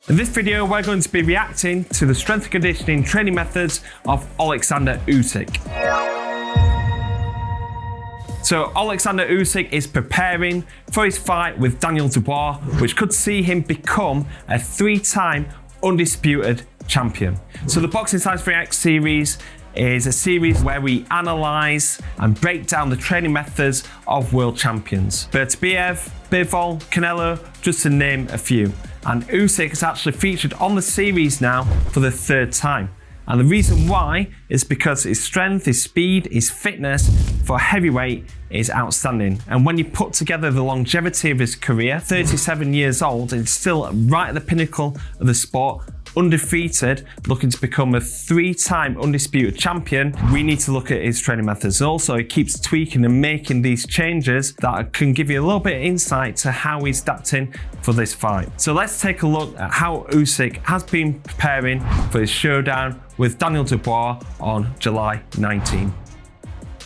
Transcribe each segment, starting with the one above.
In this video, we're going to be reacting to the strength and conditioning training methods of Oleksandr Usyk. So Oleksandr Usyk is preparing for his fight with Daniel Dubois, which could see him become a 3-time undisputed champion. So the Boxing Science React series is a series where we analyse and break down the training methods of world champions. Bertbiev, Bivol, Canelo, just to name a few. And Usyk is actually featured on the series now for the 3rd time. And the reason why is because his strength, his speed, his fitness for heavyweight is outstanding. And when you put together the longevity of his career, 37 years old, and still right at the pinnacle of the sport, undefeated, looking to become a 3-time undisputed champion, we need to look at his training methods. Also, he keeps tweaking and making these changes that can give you a little bit of insight to how he's adapting for this fight. So let's take a look at how Usyk has been preparing for his showdown with Daniel Dubois on July 19.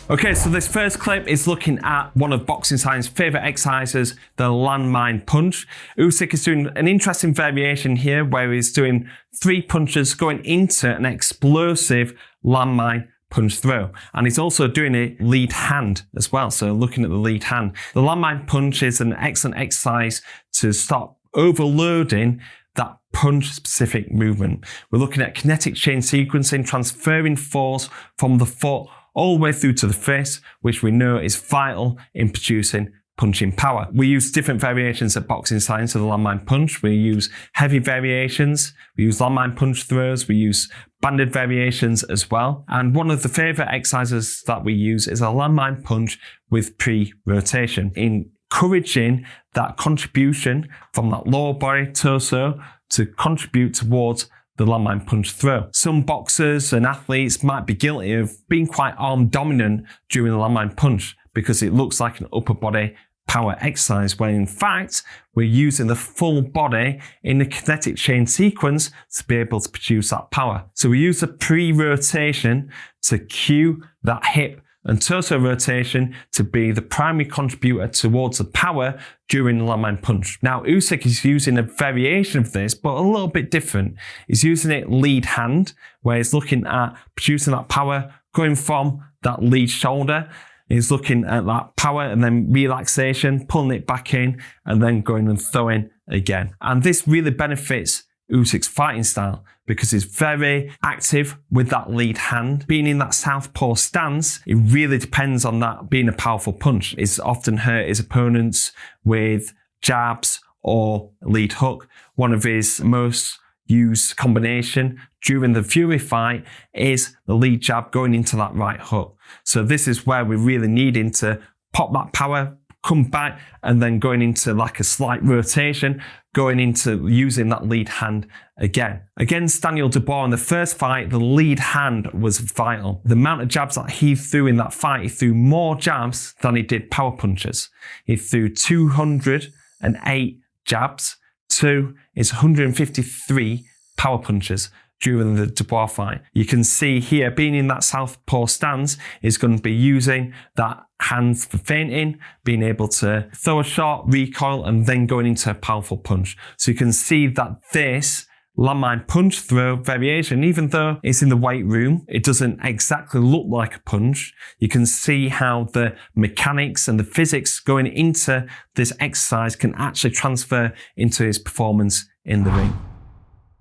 Okay, so this first clip is looking at one of Boxing Science's favourite exercises, the Landmine Punch. Usyk is doing an interesting variation here where he's doing 3 punches going into an explosive landmine punch throw. And he's also doing a lead hand as well, so looking at the lead hand. The landmine punch is an excellent exercise to stop overloading that punch-specific movement. We're looking at kinetic chain sequencing, transferring force from the foot all the way through to the fist, which we know is vital in producing punching power. We use different variations of Boxing Science of the landmine punch. We use heavy variations, we use landmine punch throws, we use banded variations as well. And one of the favourite exercises that we use is a landmine punch with pre-rotation, encouraging that contribution from that lower body torso to contribute towards the landmine punch throw. Some boxers and athletes might be guilty of being quite arm dominant during the landmine punch because it looks like an upper body power exercise, when in fact we're using the full body in the kinetic chain sequence to be able to produce that power. So we use the pre-rotation to cue that hip and torso rotation to be the primary contributor towards the power during the landmine punch. Now, Usyk is using a variation of this, but a little bit different. He's using it lead hand, where he's looking at producing that power going from that lead shoulder. He's looking at that power and then relaxation, pulling it back in, and then going and throwing again. And this really benefits Usyk's fighting style because he's very active with that lead hand. Being in that southpaw stance, it really depends on that being a powerful punch. He's often hurt his opponents with jabs or lead hook. One of his most used combination during the Fury fight is the lead jab going into that right hook. So this is where we're really needing to pop that power, come back, and then going into like a slight rotation, going into using that lead hand again. Against Daniel Dubois in the first fight, the lead hand was vital. The amount of jabs that he threw in that fight, he threw more jabs than he did power punches. He threw 208 jabs to his 153 power punches during the Dubois fight. You can see here, being in that southpaw stance, is going to be using that hands for feinting, being able to throw a shot, recoil, and then going into a powerful punch. So you can see that this landmine punch throw variation, even though it's in the weight room, it doesn't exactly look like a punch. You can see how the mechanics and the physics going into this exercise can actually transfer into his performance in the ring.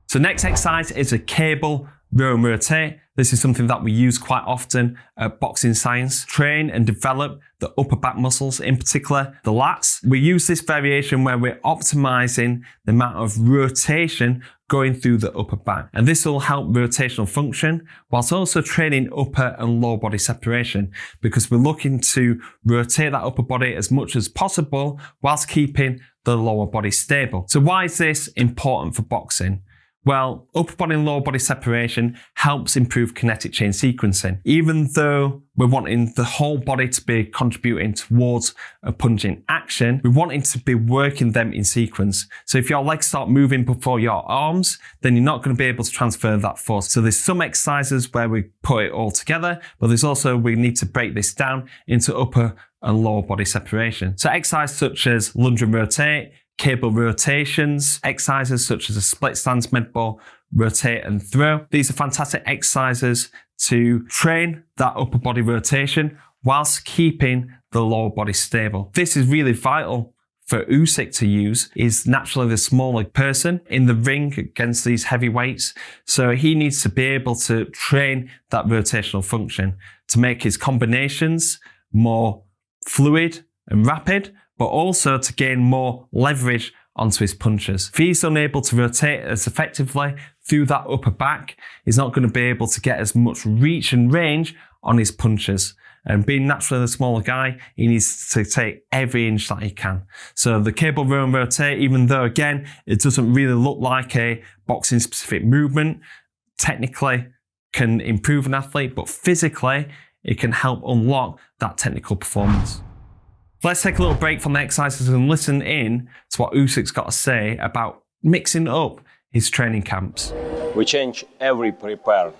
So next exercise is a cable row and rotate. This is something that we use quite often at Boxing Science. Train and develop the upper back muscles, in particular the lats. We use this variation where we're optimizing the amount of rotation going through the upper back. And this will help rotational function whilst also training upper and lower body separation, because we're looking to rotate that upper body as much as possible whilst keeping the lower body stable. So why is this important for boxing? Well, upper body and lower body separation helps improve kinetic chain sequencing. Even though we're wanting the whole body to be contributing towards a punching action, we're wanting to be working them in sequence. So if your legs start moving before your arms, then you're not going to be able to transfer that force. So there's some exercises where we put it all together, but there's also, we need to break this down into upper and lower body separation. So exercises such as lunge and rotate, cable rotations, exercises such as a split stance med ball, rotate and throw. These are fantastic exercises to train that upper body rotation whilst keeping the lower body stable. This is really vital for Usyk to use. He's naturally the smaller person in the ring against these heavyweights, so he needs to be able to train that rotational function to make his combinations more fluid and rapid, but also to gain more leverage onto his punches. If he's unable to rotate as effectively through that upper back, he's not going to be able to get as much reach and range on his punches. And being naturally the smaller guy, he needs to take every inch that he can. So the cable row and rotate, even though again, it doesn't really look like a boxing specific movement, technically can improve an athlete, but physically it can help unlock that technical performance. Let's take a little break from the exercises and listen in to what Usyk's got to say about mixing up his training camps. We change every prepare,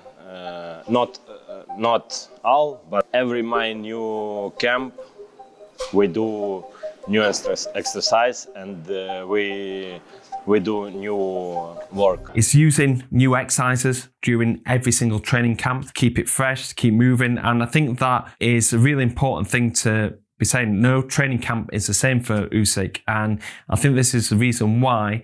not all, but every my new camp, we do new exercise and we do new work. It's using new exercises during every single training camp to keep it fresh, to keep moving, and I think that is a really important thing to be saying. No training camp is the same for Usyk, and I think this is the reason why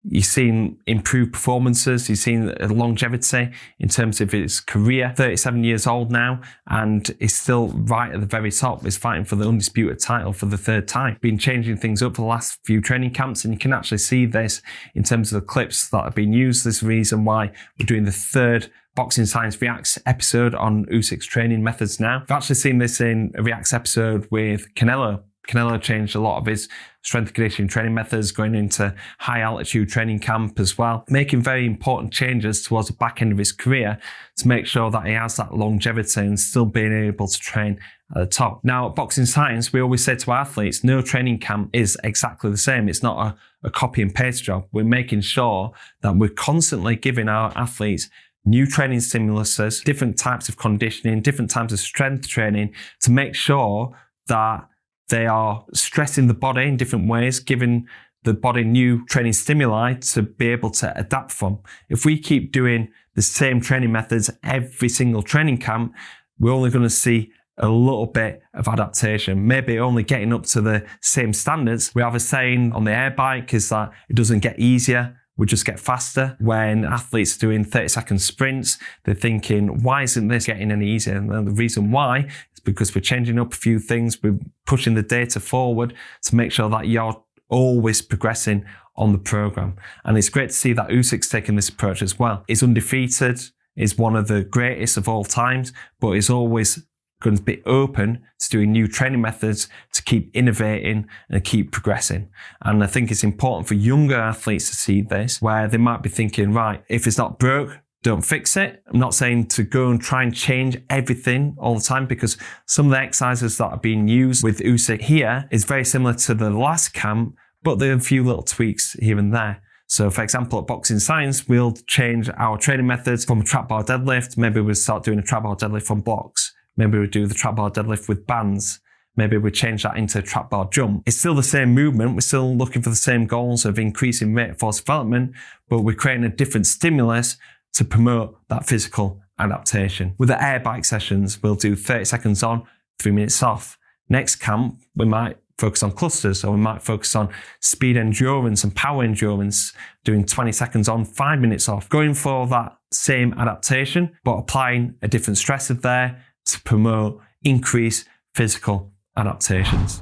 you've seen improved performances, you've seen longevity in terms of his career. 37 years old now, and he's still right at the very top. He's fighting for the Undisputed title for the 3rd time. Been changing things up for the last few training camps, and you can actually see this in terms of the clips that have been used. This is the reason why we're doing the 3rd Boxing Science Reacts episode on Usyk's training methods now. I've actually seen this in a Reacts episode with Canelo. Canelo changed a lot of his strength and conditioning training methods, going into high altitude training camp as well, making very important changes towards the back end of his career to make sure that he has that longevity and still being able to train at the top. Now, at Boxing Science, we always say to our athletes, no training camp is exactly the same. It's not a copy and paste job. We're making sure that we're constantly giving our athletes new training stimuluses, different types of conditioning, different types of strength training to make sure that they are stressing the body in different ways, giving the body new training stimuli to be able to adapt from. If we keep doing the same training methods every single training camp, we're only going to see a little bit of adaptation, maybe only getting up to the same standards. We have a saying on the air bike is that it doesn't get easier, we just get faster. When athletes are doing 30-second sprints, they're thinking, why isn't this getting any easier? And the reason why is because we're changing up a few things. We're pushing the data forward to make sure that you're always progressing on the program. And it's great to see that Usyk's taking this approach as well. He's undefeated, is one of the greatest of all times, but he's always going to be open to doing new training methods to keep innovating and keep progressing. And I think it's important for younger athletes to see this, where they might be thinking, right, if it's not broke, don't fix it. I'm not saying to go and try and change everything all the time, because some of the exercises that are being used with Usyk here is very similar to the last camp, but there are a few little tweaks here and there. So for example, at Boxing Science, we'll change our training methods from a trap bar deadlift. Maybe we'll start doing a trap bar deadlift on blocks. Maybe we do the trap bar deadlift with bands. Maybe we change that into a trap bar jump. It's still the same movement. We're still looking for the same goals of increasing rate of force development, but we're creating a different stimulus to promote that physical adaptation. With the air bike sessions, we'll do 30 seconds on, 3 minutes off. Next camp, we might focus on clusters, or we might focus on speed endurance and power endurance, doing 20 seconds on, 5 minutes off. Going for that same adaptation, but applying a different stressor there to promote increased physical adaptations.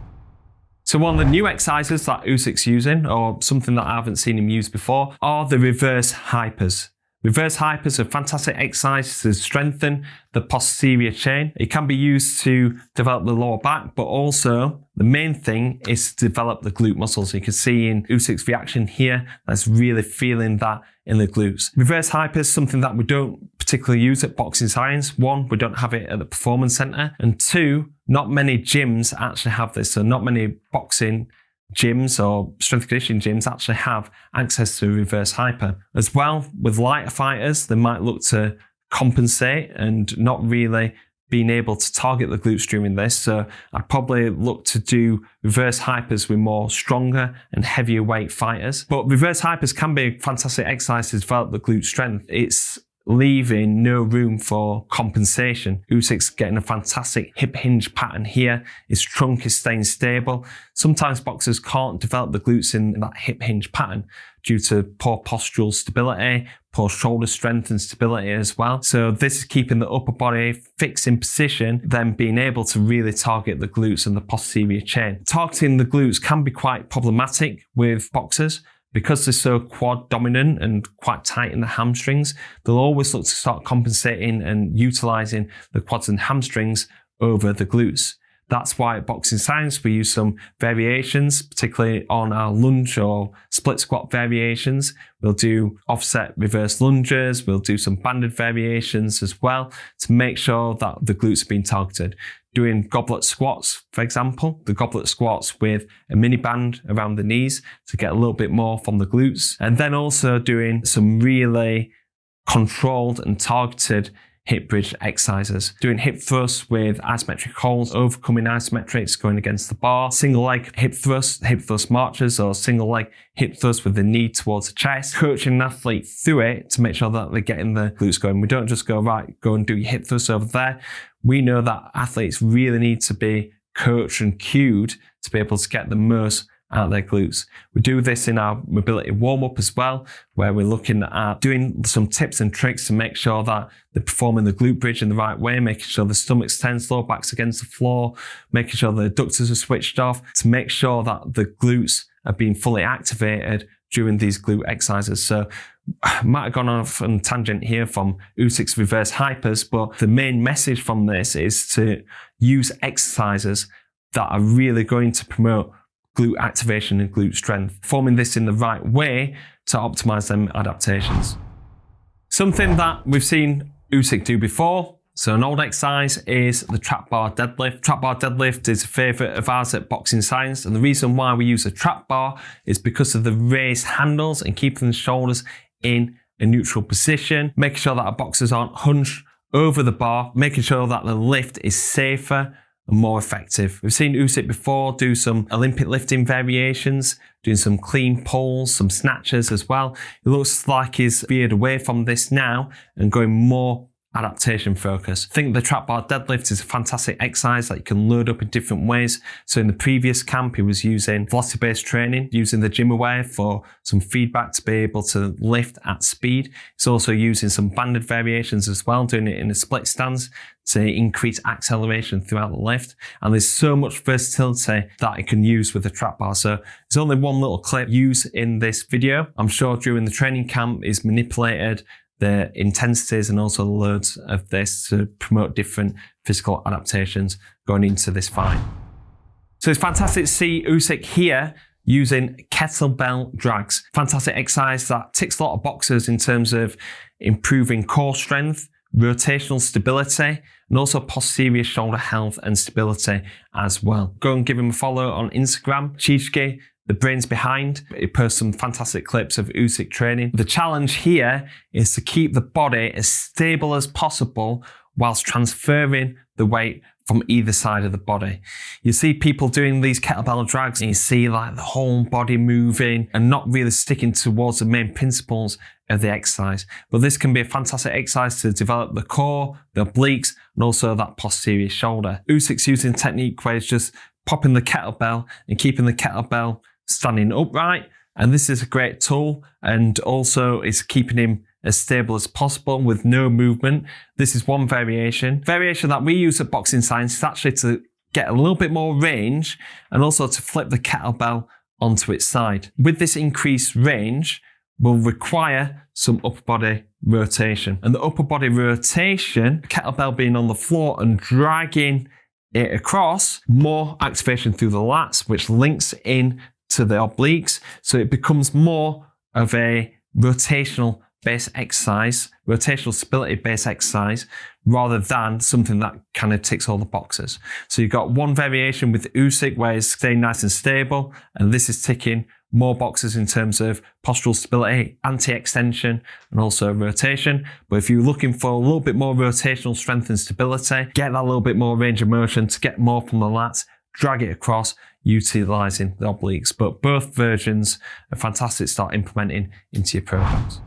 So one of the new exercises that Usyk's using, or something that I haven't seen him use before, are the reverse hypers. Reverse hypers are fantastic exercises to strengthen the posterior chain. It can be used to develop the lower back, but also the main thing is to develop the glute muscles. You can see in Usyk's reaction here, that's really feeling that in the glutes. Reverse hypers, something that we don't particularly use at Boxing Science. One, we don't have it at the Performance Center. And two, not many gyms actually have this. So not many boxing gyms or strength and conditioning gyms actually have access to reverse hyper. As well, with lighter fighters, they might look to compensate and not really being able to target the glutes during this. So I'd probably look to do reverse hypers with more stronger and heavier weight fighters. But reverse hypers can be a fantastic exercise to develop the glute strength. It's leaving no room for compensation. Usyk's getting a fantastic hip hinge pattern here. His trunk is staying stable. Sometimes boxers can't develop the glutes in that hip hinge pattern due to poor postural stability, poor shoulder strength and stability as well. So this is keeping the upper body fixed in position, then being able to really target the glutes and the posterior chain. Targeting the glutes can be quite problematic with boxers. Because they're so quad dominant and quite tight in the hamstrings, they'll always look to start compensating and utilizing the quads and hamstrings over the glutes. That's why at Boxing Science we use some variations, particularly on our lunge or split squat variations. We'll do offset reverse lunges, we'll do some banded variations as well to make sure that the glutes are being targeted. Doing goblet squats, for example, the goblet squats with a mini band around the knees to get a little bit more from the glutes. And then also doing some really controlled and targeted hip bridge exercises. Doing hip thrusts with isometric holds, overcoming isometrics, going against the bar, single leg hip thrust marches, or single leg hip thrust with the knee towards the chest. Coaching an athlete through it to make sure that they're getting the glutes going. We don't just go, right, go and do your hip thrust over there. We know that athletes really need to be coached and cued to be able to get the most out of their glutes. We do this in our mobility warm-up as well, where we're looking at doing some tips and tricks to make sure that they're performing the glute bridge in the right way, making sure the stomach's tense, lower back's against the floor, making sure the adductors are switched off, to make sure that the glutes are being fully activated during these glute exercises. So I might have gone off on a tangent here from Usyk's reverse hypers, but the main message from this is to use exercises that are really going to promote glute activation and glute strength, forming this in the right way to optimize them adaptations. Something that we've seen Usyk do before, so an old exercise, is the trap bar deadlift. Trap bar deadlift is a favorite of ours at Boxing Science, and the reason why we use a trap bar is because of the raised handles and keeping the shoulders in a neutral position, making sure that our boxers aren't hunched over the bar, making sure that the lift is safer and more effective. We've seen Usyk before do some Olympic lifting variations, doing some clean pulls, some snatches as well. It looks like he's veered away from this now and going more adaptation focus. I think the trap bar deadlift is a fantastic exercise that you can load up in different ways. So in the previous camp, he was using velocity-based training, using the gym aware for some feedback to be able to lift at speed. He's also using some banded variations as well, doing it in a split stance to increase acceleration throughout the lift. And there's so much versatility that you can use with the trap bar. So there's only one little clip used in this video. I'm sure during the training camp is manipulated the intensities and also the loads of this to promote different physical adaptations going into this fight. So it's fantastic to see Usyk here using kettlebell drags. Fantastic exercise that ticks a lot of boxes in terms of improving core strength, rotational stability, and also posterior shoulder health and stability as well. Go and give him a follow on Instagram, Chichki, the brains behind. He posts some fantastic clips of Usyk training. The challenge here is to keep the body as stable as possible whilst transferring the weight from either side of the body. You see people doing these kettlebell drags and you see like the whole body moving and not really sticking towards the main principles of the exercise. But this can be a fantastic exercise to develop the core, the obliques, and also that posterior shoulder. Usyk's using a technique where it's just popping the kettlebell and keeping the kettlebell standing upright, and this is a great tool, and also is keeping him as stable as possible with no movement. This is one variation. Variation that we use at Boxing Science is actually to get a little bit more range and also to flip the kettlebell onto its side. With this increased range will require some upper body rotation, and the upper body rotation, kettlebell being on the floor and dragging it across, more activation through the lats, which links in to the obliques, so it becomes more of a rotational based exercise, rotational stability based exercise, rather than something that kind of ticks all the boxes. So you've got one variation with Usyk where it's staying nice and stable, and this is ticking more boxers in terms of postural stability, anti-extension, and also rotation. But if you're looking for a little bit more rotational strength and stability, get that little bit more range of motion to get more from the lats, drag it across, utilising the obliques. But both versions are fantastic to start implementing into your programs.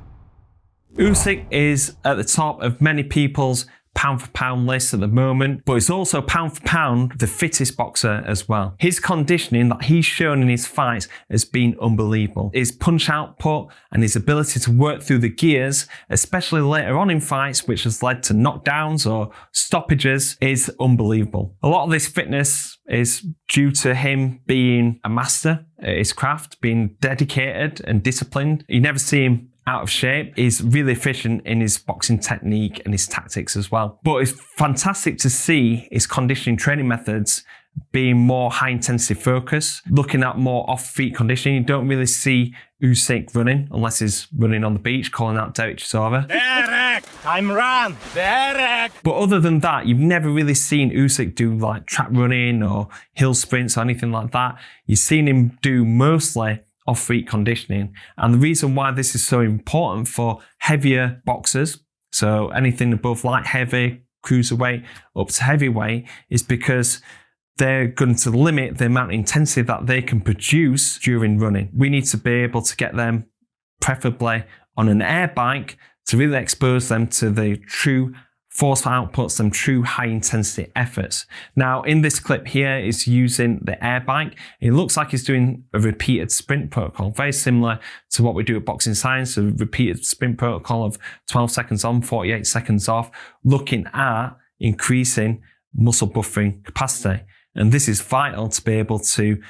Usyk is at the top of many people's pound for pound list at the moment, but he's also pound for pound the fittest boxer as well. His conditioning that he's shown in his fights has been unbelievable. His punch output and his ability to work through the gears, especially later on in fights, which has led to knockdowns or stoppages, is unbelievable. A lot of this fitness is due to him being a master at his craft, being dedicated and disciplined. You never see him out of shape. He's really efficient in his boxing technique and his tactics as well. But it's fantastic to see his conditioning training methods being more high intensity focus, looking at more off-feet conditioning. You don't really see Usyk running unless he's running on the beach, calling out Derek Chisora. Derek, time run, Derek. But other than that, you've never really seen Usyk do like track running or hill sprints or anything like that. You've seen him do mostly off-feet conditioning. And the reason why this is so important for heavier boxers, so anything above light heavy, cruiserweight, up to heavyweight, is because they're going to limit the amount of intensity that they can produce during running. We need to be able to get them, preferably on an air bike, to really expose them to the true force outputs and true high intensity efforts. Now in this clip here is using the air bike. It looks like he's doing a repeated sprint protocol, very similar to what we do at Boxing Science, a repeated sprint protocol of 12 seconds on, 48 seconds off, looking at increasing muscle buffering capacity. And this is vital to be able to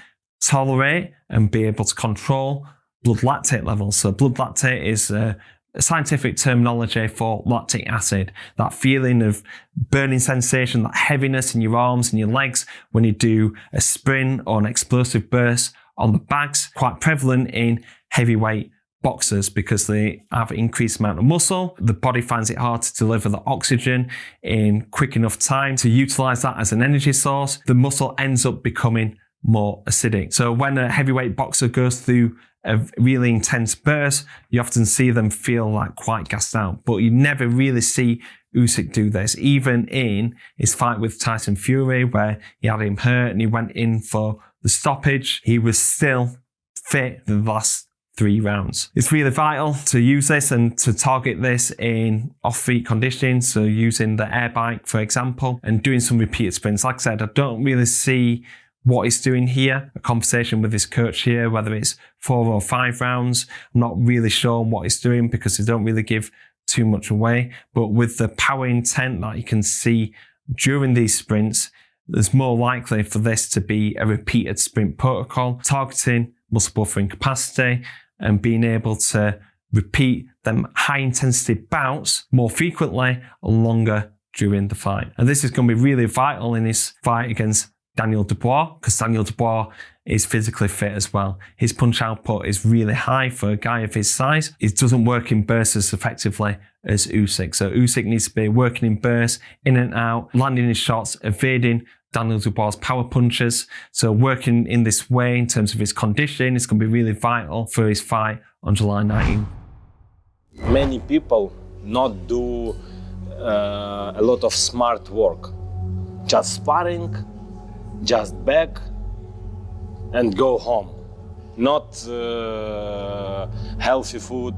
tolerate and be able to control blood lactate levels. So blood lactate is a scientific terminology for lactic acid, that feeling of burning sensation, that heaviness in your arms and your legs when you do a sprint or an explosive burst on the bags, quite prevalent in heavyweight boxers because they have increased amount of muscle. The body finds it hard to deliver the oxygen in quick enough time to utilize that as an energy source. The muscle ends up becoming more acidic. So when a heavyweight boxer goes through a really intense burst, you often see them feel like quite gassed out, but you never really see Usyk do this. Even in his fight with Tyson Fury, where he had him hurt and he went in for the stoppage, he was still fit for the last 3 rounds. It's really vital to use this and to target this in off-feet conditioning, so using the air bike, for example, and doing some repeated sprints. Like I said, I don't really see what he's doing here, a conversation with his coach here, whether it's 4 or 5 rounds. I'm not really sure what he's doing because they don't really give too much away. But with the power intent that you can see during these sprints, there's more likely for this to be a repeated sprint protocol, targeting muscle buffering capacity and being able to repeat them high intensity bouts more frequently and longer during the fight. And this is going to be really vital in his fight against Daniel Dubois, because Daniel Dubois is physically fit as well. His punch output is really high for a guy of his size. It doesn't work in bursts as effectively as Usyk. So Usyk needs to be working in bursts, in and out, landing his shots, evading Daniel Dubois' power punches. So working in this way in terms of his conditioning is going to be really vital for his fight on July 19. Many people not do a lot of smart work. Just sparring, just back and go home. Not healthy food,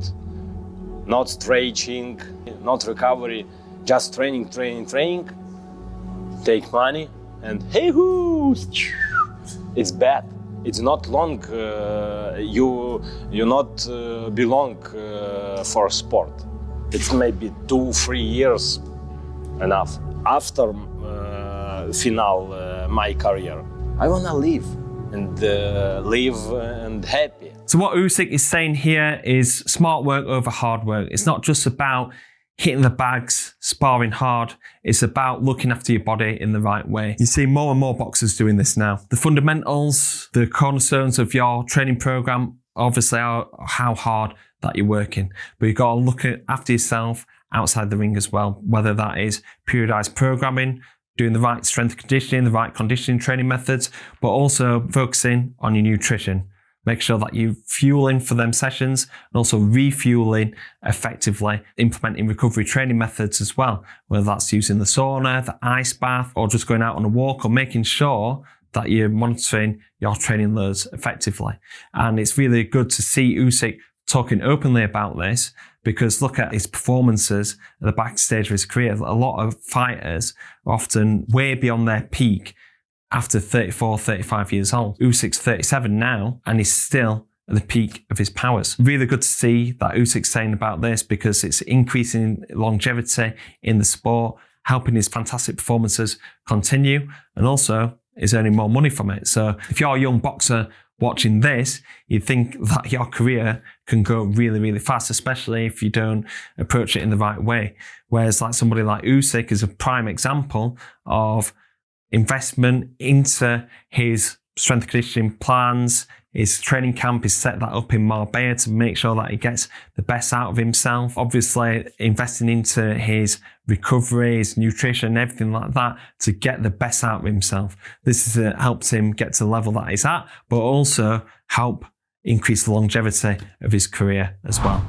not stretching, not recovery, just training. Take money and hey-hoo! It's bad. It's not long. You not belong for sport. It's maybe 2-3 years enough. After my career, I wanna live and happy. So what Usyk is saying here is smart work over hard work. It's not just about hitting the bags, sparring hard. It's about looking after your body in the right way. You see more and more boxers doing this now. The fundamentals, the cornerstones of your training program, obviously are how hard that you're working. But you've got to look after yourself outside the ring as well, whether that is periodized programming, doing the right strength conditioning, the right conditioning training methods, but also focusing on your nutrition. Make sure that you're fueling for them sessions and also refueling effectively, implementing recovery training methods as well, whether that's using the sauna, the ice bath, or just going out on a walk, or making sure that you're monitoring your training loads effectively. And it's really good to see Usyk talking openly about this, because look at his performances at the backstage of his career. A lot of fighters are often way beyond their peak after 34, 35 years old. Usyk's 37 now, and he's still at the peak of his powers. Really good to see that Usyk's saying about this, because it's increasing longevity in the sport, helping his fantastic performances continue, and also is earning more money from it. So if you're a young boxer watching this, you'd think that your career can go really, really fast, especially if you don't approach it in the right way. Whereas like somebody like Usyk is a prime example of investment into his strength conditioning plans. His training camp is set that up in Marbella to make sure that he gets the best out of himself. Obviously, investing into his recovery, his nutrition, everything like that to get the best out of himself. This helps him get to the level that he's at, but also help increase the longevity of his career as well.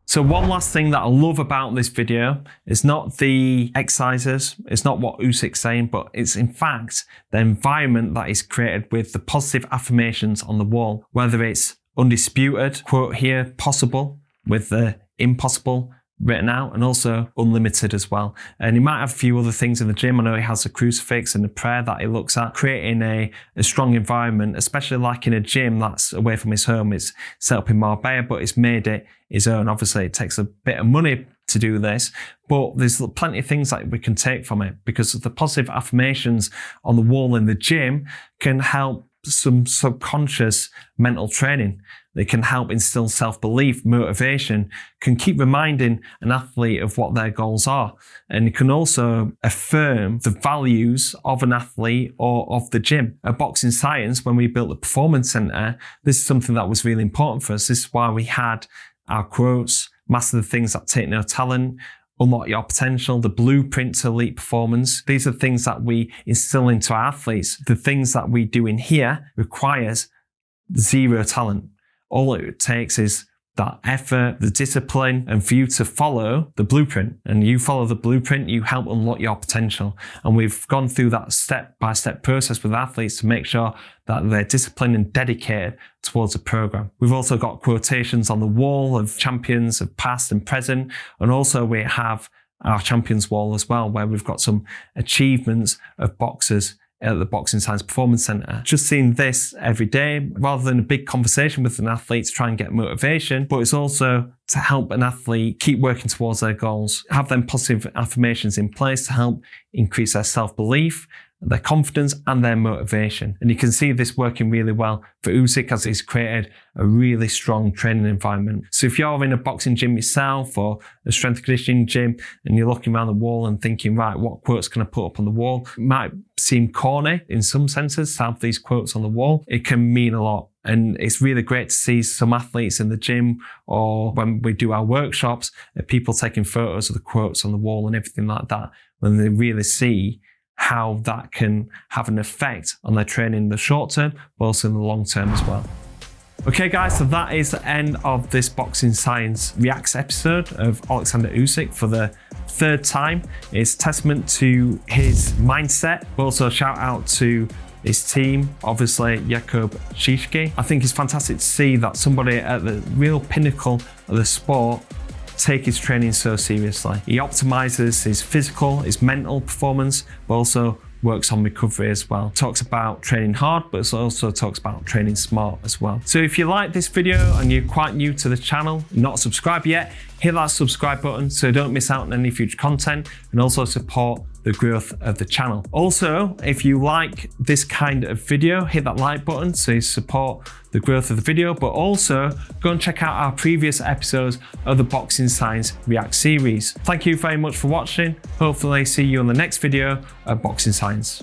So one last thing that I love about this video is not the exercises, it's not what Usyk's saying, but it's in fact the environment that is created with the positive affirmations on the wall, whether it's Undisputed, quote here, possible, with the impossible written out, and also unlimited as well. And he might have a few other things in the gym. I know he has a crucifix and a prayer that he looks at, creating a strong environment, especially like in a gym that's away from his home. It's set up in Marbella, but it's made it his own. Obviously, it takes a bit of money to do this, but there's plenty of things that we can take from it, because the positive affirmations on the wall in the gym can help some subconscious mental training. They can help instill self-belief, motivation, can keep reminding an athlete of what their goals are. And it can also affirm the values of an athlete or of the gym. At Boxing Science, when we built the Performance Center, this is something that was really important for us. This is why we had our quotes, master the things that take no talent, unlock your potential, the blueprint to elite performance. These are things that we instill into our athletes. The things that we do in here requires zero talent. All it takes is that effort, the discipline, and for you to follow the blueprint. And you follow the blueprint, you help unlock your potential. And we've gone through that step-by-step process with athletes to make sure that they're disciplined and dedicated towards the program. We've also got quotations on the wall of champions of past and present. And also we have our champions wall as well, where we've got some achievements of boxers at the Boxing Science Performance Center. Just seeing this every day, rather than a big conversation with an athlete to try and get motivation, but it's also to help an athlete keep working towards their goals, have them positive affirmations in place to help increase their self-belief, their confidence, and their motivation. And you can see this working really well for Usyk, as he's created a really strong training environment. So if you're in a boxing gym yourself or a strength conditioning gym and you're looking around the wall and thinking, right, what quotes can I put up on the wall? It might seem corny in some senses to have these quotes on the wall. It can mean a lot. And it's really great to see some athletes in the gym, or when we do our workshops, people taking photos of the quotes on the wall and everything like that, when they really see how that can have an effect on their training in the short term, but also in the long term as well. Okay guys, so that is the end of this Boxing Science Reacts episode of Oleksandr Usyk for the third time. It's testament to his mindset, but also a shout out to his team, obviously Jakub Šišky. I think it's fantastic to see that somebody at the real pinnacle of the sport take his training so seriously. He optimizes his physical, his mental performance, but also works on recovery as well. Talks about training hard, but it also talks about training smart as well. So if you like this video and you're quite new to the channel, not subscribed yet, hit that subscribe button so you don't miss out on any future content, and also support the growth of the channel. Also, if you like this kind of video, hit that like button so you support the growth of the video, but also go and check out our previous episodes of the Boxing Science React series. Thank you very much for watching. Hopefully see you on the next video of Boxing Science.